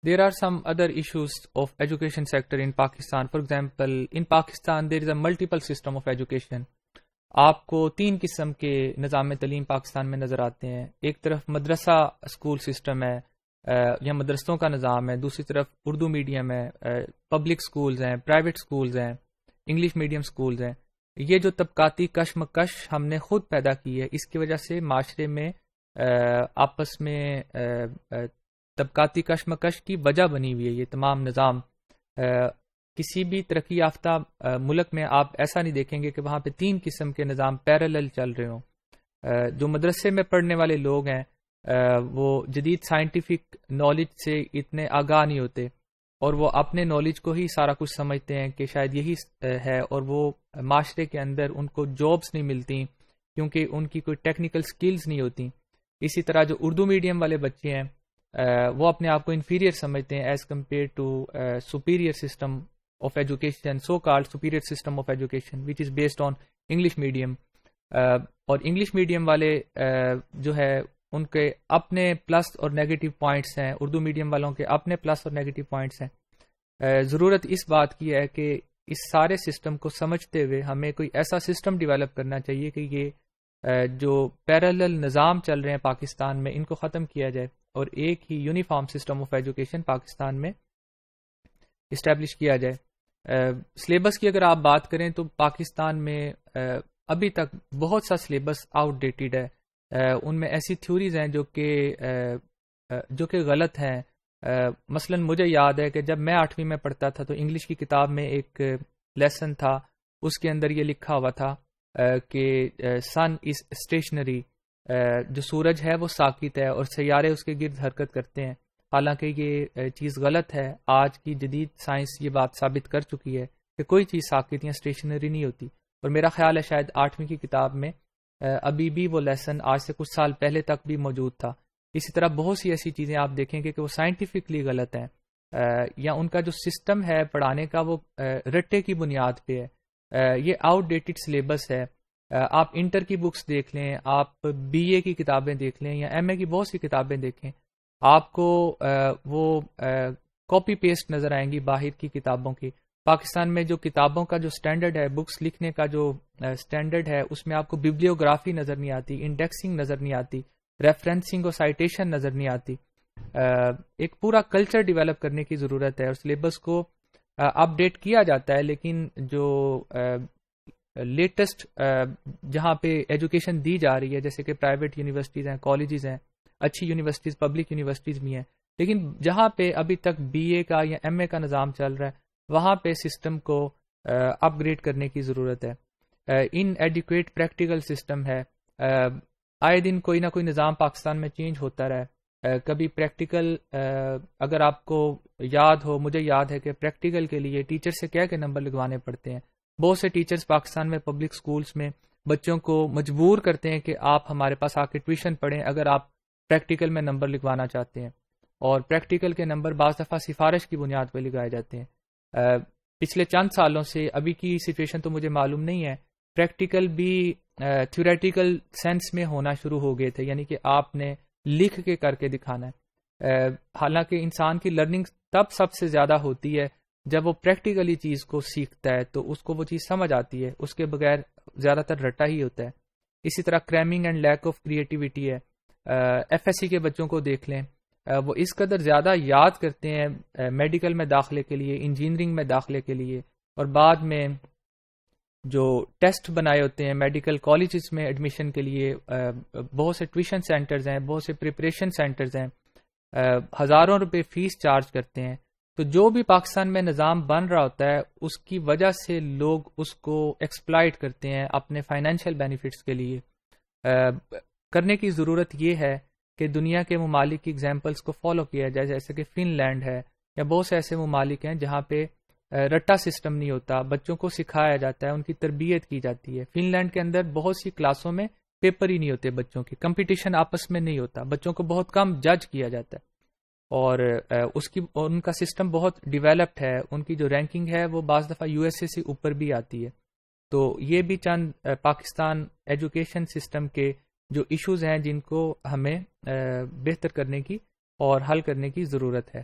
there are some other issues of education sector in Pakistan. For example, in Pakistan there is a multiple system of education. آپ کو 3 قسم کے نظام تعلیم پاکستان میں نظر آتے ہیں. ایک طرف مدرسہ اسکول سسٹم ہے یا مدرسوں کا نظام ہے، دوسری طرف اردو میڈیم ہے، پبلک سکولز ہیں، پرائیویٹ سکولز ہیں، انگلش میڈیم سکولز ہیں. یہ جو طبقاتی کشمکش ہم نے خود پیدا کی ہے، اس کی وجہ سے معاشرے میں آپس میں طبقاتی کشمکش کی وجہ بنی ہوئی ہے یہ تمام نظام. کسی بھی ترقی یافتہ ملک میں آپ ایسا نہیں دیکھیں گے کہ وہاں پہ 3 قسم کے نظام پیرالل چل رہے ہوں. جو مدرسے میں پڑھنے والے لوگ ہیں وہ جدید سائنٹیفک نالج سے اتنے آگاہ نہیں ہوتے، اور وہ اپنے نالج کو ہی سارا کچھ سمجھتے ہیں کہ شاید یہی ہے، اور وہ معاشرے کے اندر ان کو جابس نہیں ملتی کیونکہ ان کی کوئی ٹیکنیکل سکلز نہیں ہوتی. اسی طرح جو اردو میڈیم والے بچے ہیں وہ اپنے آپ کو انفیریئر سمجھتے ہیں as compare to superior system of education, so-called superior system of education, which is based on English medium. اور انگلش میڈیم والے جو ہے ان کے اپنے پلس اور نیگیٹو پوائنٹس ہیں، اردو میڈیم والوں کے اپنے پلس اور نیگیٹو پوائنٹس ہیں. ضرورت اس بات کی ہے کہ اس سارے سسٹم کو سمجھتے ہوئے ہمیں کوئی ایسا سسٹم ڈیولپ کرنا چاہیے کہ یہ جو پیرالل نظام چل رہے ہیں پاکستان میں ان کو ختم کیا جائے اور ایک ہی uniform system of education Pakistan میں اسٹیبلش کیا جائے. سلیبس کی اگر آپ بات کریں تو پاکستان میں ابھی تک بہت سا سلیبس آؤٹ ڈیٹڈ ہے. ان میں ایسی تھیوریز ہیں جو کہ غلط ہیں. مثلا مجھے یاد ہے کہ جب میں 8ویں میں پڑھتا تھا تو انگلش کی کتاب میں ایک لیسن تھا، اس کے اندر یہ لکھا ہوا تھا کہ سن از اسٹیشنری، جو سورج ہے وہ ساکت ہے اور سیارے اس کے گرد حرکت کرتے ہیں. حالانکہ یہ چیز غلط ہے. آج کی جدید سائنس یہ بات ثابت کر چکی ہے کہ کوئی چیز ساکت یا اسٹیشنری نہیں ہوتی، اور میرا خیال ہے شاید 8ویں کی کتاب میں ابھی بھی وہ لیسن آج سے کچھ سال پہلے تک بھی موجود تھا. اسی طرح بہت سی ایسی چیزیں آپ دیکھیں گے کہ وہ سائنٹیفکلی غلط ہیں، یا ان کا جو سسٹم ہے پڑھانے کا وہ رٹے کی بنیاد پہ ہے. یہ آؤٹ ڈیٹڈ سلیبس ہے. آپ انٹر کی بکس دیکھ لیں، آپ بی اے کی کتابیں دیکھ لیں یا ایم اے کی بہت سی کتابیں دیکھیں، آپ کو وہ کاپی پیسٹ نظر آئیں گی باہر کی کتابوں کی. پاکستان میں جو کتابوں کا جو سٹینڈرڈ ہے، بکس لکھنے کا جو سٹینڈرڈ ہے، اس میں آپ کو بیبلیوگرافی نظر نہیں آتی، انڈیکسنگ نظر نہیں آتی، ریفرنسنگ اور سائٹیشن نظر نہیں آتی. ایک پورا کلچر ڈیولپ کرنے کی ضرورت ہے اور سلیبس کو اپ ڈیٹ کیا جاتا ہے، لیکن جو لیٹسٹ جہاں پہ ایجوکیشن دی جا رہی ہے جیسے کہ پرائیویٹ یونیورسٹیز ہیں، کالجز ہیں، اچھی یونیورسٹیز، پبلک یونیورسٹیز بھی ہیں، لیکن جہاں پہ ابھی تک بی اے کا یا ایم اے کا نظام چل رہا ہے وہاں پہ سسٹم کو اپ گریڈ کرنے کی ضرورت ہے. ان ایڈیکویٹ پریکٹیکل سسٹم ہے. آئے دن کوئی نہ کوئی نظام پاکستان میں چینج ہوتا رہا ہے. کبھی پریکٹیکل اگر آپ کو یاد ہو، مجھے یاد ہے کہ پریکٹیکل کے لیے ٹیچر سے کیا کہ نمبر لگوانے پڑتے ہیں. بہت سے ٹیچرز پاکستان میں پبلک سکولز میں بچوں کو مجبور کرتے ہیں کہ آپ ہمارے پاس آ کے ٹیوشن پڑھیں اگر آپ پریکٹیکل میں نمبر لگوانا چاہتے ہیں، اور پریکٹیکل کے نمبر بعض دفعہ سفارش کی بنیاد پہ لگائے جاتے ہیں. پچھلے چند سالوں سے، ابھی کی سچویشن تو مجھے معلوم نہیں ہے، پریکٹیکل بھی تھیوریٹیکل سینس میں ہونا شروع ہو گئے تھے، یعنی کہ آپ نے لکھ کے کر کے دکھانا ہے. حالانکہ انسان کی لرننگ تب سب سے زیادہ ہوتی ہے جب وہ پریکٹیکلی چیز کو سیکھتا ہے تو اس کو وہ چیز سمجھ آتی ہے، اس کے بغیر زیادہ تر رٹا ہی ہوتا ہے. اسی طرح کریمنگ اینڈ لیک آف کریٹیوٹی ہے. ایف ایس سی کے بچوں کو دیکھ لیں، وہ اس قدر زیادہ یاد کرتے ہیں میڈیکل میں داخلے کے لیے، انجینئرنگ میں داخلے کے لیے، اور بعد میں جو ٹیسٹ بنائے ہوتے ہیں میڈیکل کالجز میں ایڈمیشن کے لیے، بہت سے ٹیوشن سینٹرز ہیں، بہت سے پریپریشن سینٹرز ہیں، ہزاروں روپے فیس چارج کرتے ہیں. تو جو بھی پاکستان میں نظام بن رہا ہوتا ہے اس کی وجہ سے لوگ اس کو ایکسپلائٹ کرتے ہیں اپنے فائنینشیل بینیفٹس کے لیے. کرنے کی ضرورت یہ ہے کہ دنیا کے ممالک کی ایگزامپلس کو فالو کیا جائے، جیسے کہ فن لینڈ ہے یا بہت سے ایسے ممالک ہیں جہاں پہ رٹا سسٹم نہیں ہوتا، بچوں کو سکھایا جاتا ہے، ان کی تربیت کی جاتی ہے. فن لینڈ کے اندر بہت سی کلاسوں میں پیپر ہی نہیں ہوتے بچوں کے، کمپٹیشن آپس میں نہیں ہوتا، بچوں کو بہت کم جج کیا جاتا ہے، اور ان کا سسٹم بہت ڈیولپڈ ہے. ان کی جو رینکنگ ہے وہ بعض دفعہ یو ایس اے سے اوپر بھی آتی ہے. تو یہ بھی چند پاکستان ایجوکیشن سسٹم کے جو ایشوز ہیں جن کو ہمیں بہتر کرنے کی اور حل کرنے کی ضرورت ہے.